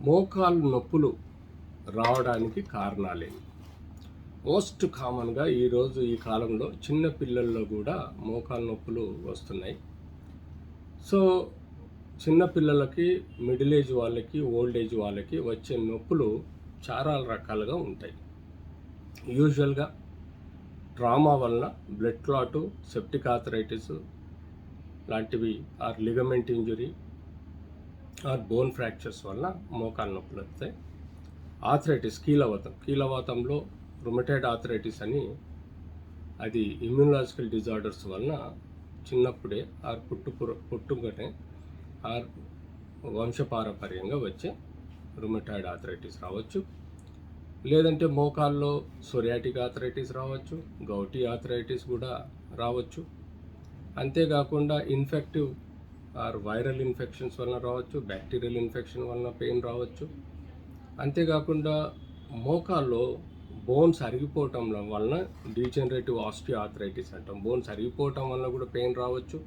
మోకాలు నొప్పులు రావడానికి కారణాలేంటి? మోస్ట్ కామన్గా ఈరోజు ఈ కాలంలో చిన్న పిల్లల్లో కూడా మోకాలు నొప్పులు వస్తున్నాయి. సో చిన్న పిల్లలకి, మిడిల్ ఏజ్ వాళ్ళకి, ఓల్డ్ ఏజ్ వాళ్ళకి వచ్చే నొప్పులు చాలా రకాలుగా ఉంటాయి. యూజువల్గా ట్రామా వలన బ్లడ్ క్లాటు, సెప్టిక్ ఆర్థరైటిస్ లాంటివి, or ligament injury or bone fractures వల్ల మోకాలు నొప్పులు వస్తాయి. ఆర్థరైటిస్, కీలవాతంలో రుమటైడ్ ఆర్థరైటిస్ అని, అది ఇమ్యూనలాజికల్ డిజార్డర్స్ వలన చిన్నప్పుడే ఆర్ పుట్టుకనే ఆర్ వంశపారపర్యంగా వచ్చే రుమటైడ్ ఆర్థరైటిస్ రావచ్చు. లేదంటే మోకాల్లో సొరియాటిక్ ఆర్థరైటిస్ రావచ్చు, గౌటీ ఆర్థరైటిస్ కూడా రావచ్చు. అంతేకాకుండా ఇన్ఫెక్టివ్ ఆర్ వైరల్ ఇన్ఫెక్షన్స్ వలన రావచ్చు, బ్యాక్టీరియల్ ఇన్ఫెక్షన్ వలన పెయిన్ రావచ్చు. అంతేకాకుండా మోకాల్లో బోన్స్ అరిగిపోవటం వలన డీజనరేటివ్ ఆస్టియో ఆర్థరైటిస్ అంటాం. బోన్స్ అరిగిపోవటం వలన కూడా పెయిన్ రావచ్చు.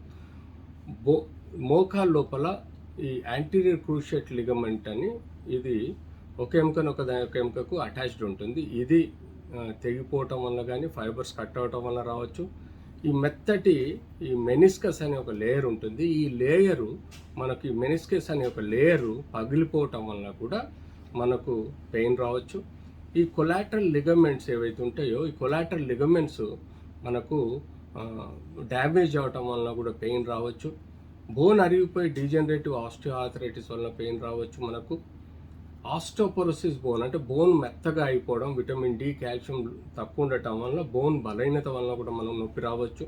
మోకాల్ లోపల ఈ యాంటీరియర్ క్రూషియేట్ లిగమెంట్ అని, ఇది ఒక ఎముకను ఒక ఎముకకు అటాచ్డ్ ఉంటుంది. ఇది తెగిపోవటం వల్ల కానీ, ఫైబర్స్ కట్ అవటం వల్ల రావచ్చు. ఈ మెత్తటి ఈ మెనిస్కస్ అనే ఒక లేయర్ ఉంటుంది. ఈ లేయరు మనకి మెనిస్కస్ అనే ఒక లేయరు పగిలిపోవటం వల్ల కూడా మనకు పెయిన్ రావచ్చు. ఈ కొలాటరల్ లిగమెంట్స్ ఏవైతే ఉంటాయో, ఈ కొలాటరల్ లిగమెంట్స్ మనకు డ్యామేజ్ అవటం వలన కూడా పెయిన్ రావచ్చు. బోన్ అరిగిపోయి డీజనరేటివ్ ఆస్టియో ఆర్థరైటిస్ వలన పెయిన్ రావచ్చు. మనకు ఆస్టోపోరోసిస్ బోన్ అంటే బోన్ మెత్తగా అయిపోవడం, విటమిన్ డి, కాల్షియం తక్కువ ఉండటం వల్ల బోన్ బలహీనత వలన కూడా మనం నొప్పి రావచ్చు.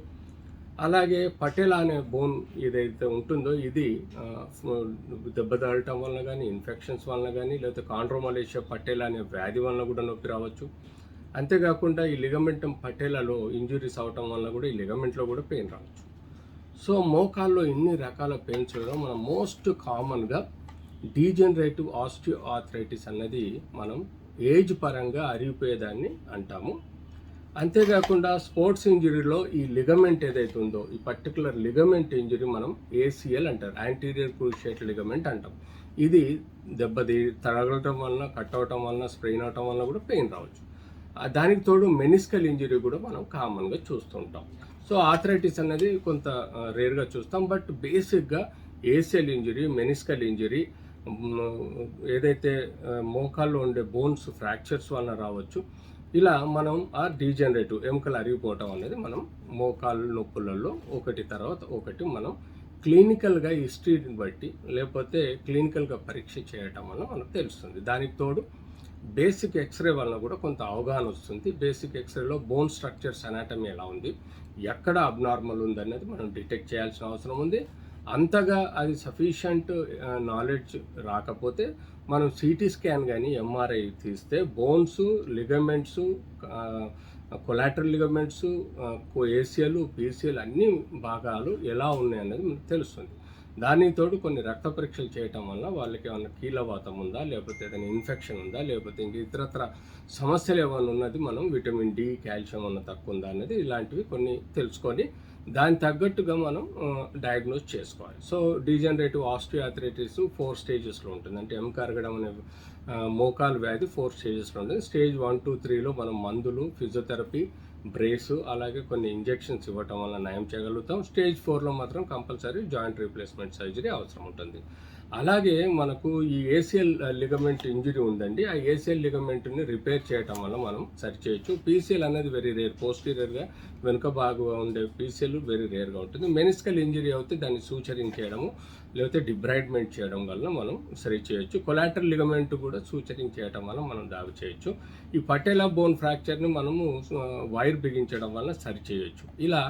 అలాగే పటేలా అనే బోన్ ఏదైతే ఉంటుందో, ఇది దెబ్బతగలటం వలన కానీ, ఇన్ఫెక్షన్స్ వలన కానీ, లేకపోతే కాండ్రోమలేషియా పటేలా అనే వ్యాధి వలన కూడా నొప్పి రావచ్చు. అంతేకాకుండా ఈ లిగమెంటం పటేలాలో ఇంజురీస్ అవటం వలన కూడా ఈ లిగమెంట్లో కూడా పెయిన్ రావచ్చు. సో మోకాల్లో ఇన్ని రకాల పెయిన్స్ మనం మోస్ట్ కామన్గా డీజనరేటివ్ ఆస్టియో ఆర్థరైటిస్ అన్నది మనం ఏజ్ పరంగా అరిగిపోయేదాన్ని అంటాము. అంతేకాకుండా స్పోర్ట్స్ ఇంజురీలో ఈ లిగమెంట్ ఏదైతే ఉందో, ఈ పర్టికులర్ లిగమెంట్ ఇంజురీ మనం ఏసీఎల్ అంటారు, యాంటీరియర్ క్రూషియేట్ లిగమెంట్ అంటాం. ఇది తగలటం వలన, కట్ అవటం వలన, స్ప్రెయిన్ అవటం వలన కూడా పెయిన్ రావచ్చు. దానికి తోడు మెనిస్కల్ ఇంజురీ కూడా మనం కామన్గా చూస్తుంటాం. సో ఆర్థరైటిస్ అనేది కొంత రేర్గా చూస్తాం. బట్ బేసిక్గా ఏసీఎల్ ఇంజురీ, మెనిస్కల్ ఇంజురీ, ఏదైతే మోకాల్లో ఉండే బోన్స్ ఫ్రాక్చర్స్ వలన రావచ్చు. ఇలా మనం ఆ డీజనరేటివ్ ఎముకలు అరిగిపోవటం అనేది మనం మోకాలు నొప్పులలో ఒకటి తర్వాత ఒకటి మనం క్లినికల్గా హిస్టరీని బట్టి, లేకపోతే క్లినికల్గా పరీక్ష చేయటం వల్ల మనకు తెలుస్తుంది. దానికి తోడు బేసిక్ ఎక్స్రే వలన కూడా కొంత అవగాహన వస్తుంది. బేసిక్ ఎక్స్రేలో బోన్ స్ట్రక్చర్స్ అనాటమీ ఎలా ఉంది, ఎక్కడ అబ్నార్మల్ ఉందనేది మనం డిటెక్ట్ చేయాల్సిన అవసరం ఉంది. అంతగా అది సఫిషియంట్ నాలెడ్జ్ రాకపోతే మనం సిటీ స్కాన్ కానీ, ఎంఆర్ఐ తీస్తే bones, ligaments, collateral ligaments, ACL, PCL అన్ని భాగాలు ఎలా ఉన్నాయి అనేది మనకు తెలుస్తుంది. దానికి తోడు కొన్ని రక్త పరీక్షలు చేయటం వల్ల వాళ్ళకి ఏమైనా కీలవాతం ఉందా, లేకపోతే ఏదైనా ఇన్ఫెక్షన్ ఉందా, లేకపోతే ఇంక ఇతరత్ర సమస్యలు ఏమైనా ఉన్నది, మనం విటమిన్ డి, కాల్షియం అన్న తక్కువ ఉందా అనేది, ఇలాంటివి కొన్ని తెలుసుకొని దానికి తగ్గట్టుగా మనం డయాగ్నోస్ చేసుకోవాలి. సో డీజనరేటివ్ ఆస్టియో ఆర్థరైటిస్ 4 స్టేజెస్లో ఉంటుంది. అంటే ఎముక అరగడం అనే మోకాలు వ్యాధి 4 స్టేజెస్లో ఉంటుంది. స్టేజ్ 1, 2, 3లో మనం మందులు, ఫిజియోథెరపీ, బ్రేసు, అలాగే కొన్ని ఇంజెక్షన్స్ ఇవ్వటం వల్ల నయం చేయగలుగుతాం. స్టేజ్ 4లో మాత్రం కంపల్సరీ జాయింట్ రీప్లేస్మెంట్ సర్జరీ అవసరం ఉంటుంది. అలాగే మనకు ఈ ఏసీఎల్ లిగమెంట్ ఇంజురీ ఉందండి. ఆ ఏసీఎల్ లిగమెంట్ని రిపేర్ చేయటం వల్ల మనం సరి చేయొచ్చు. పీసీఎల్ అనేది వెరీ రేర్, పోస్టీరియర్గా వెనుక భాగంగా ఉండే పీసీఎల్ వెరీ రేర్గా ఉంటుంది. మెనిస్కల్ ఇంజురీ అయితే దాన్ని సూచరింగ్ చేయడము, లేకపోతే డిబ్రైడ్మెంట్ చేయడం వల్ల మనం సరి చేయొచ్చు. కొలాటరల్ లిగమెంట్ కూడా సూచరింగ్ చేయడం వల్ల మనం దావి చేయొచ్చు. ఈ పటేలా బోన్ ఫ్రాక్చర్ని మనము వైర్ బిగించడం వల్ల సరి చేయొచ్చు. ఇలా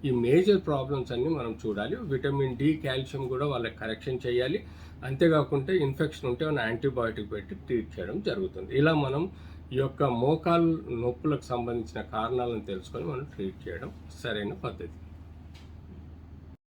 ఈ మేజర్ ప్రాబ్లమ్స్ అన్ని మనం చూడాలి. విటమిన్ డి, కాల్షియం కూడా వాళ్ళకి కరెక్షన్ చేయాలి. అంతేకాకుండా ఇన్ఫెక్షన్ ఉంటే మన యాంటీబయాటిక్ పెట్టి ట్రీట్ చేయడం జరుగుతుంది. ఇలా మనం ఈ యొక్క మోకాలు నొప్పులకు సంబంధించిన కారణాలను తెలుసుకొని మనం ట్రీట్ చేయడం సరైన పద్ధతి.